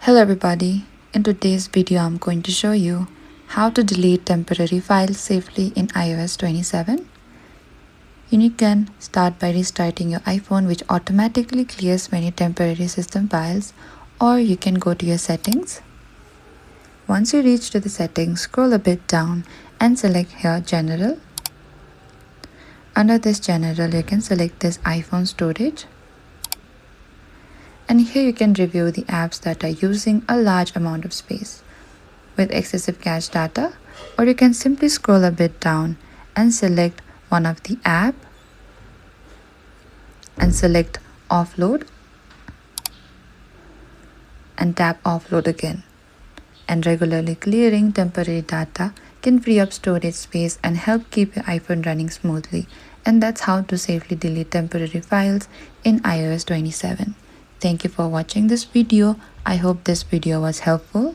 Hello everybody, in today's video I'm going to show you how to delete temporary files safely in iOS 27. You can start by restarting your iPhone, which automatically clears many temporary system files, or you can go to your settings. Once you reach to the settings, scroll a bit down and select here General. Under this General, you can select this iPhone storage. And here you can review the apps that are using a large amount of space with excessive cache data, or you can simply scroll a bit down and select one of the app and select offload and tap offload again. And regularly clearing temporary data can free up storage space and help keep your iPhone running smoothly. And that's how to safely delete temporary files in iOS 27. Thank you for watching this video. I hope this video was helpful.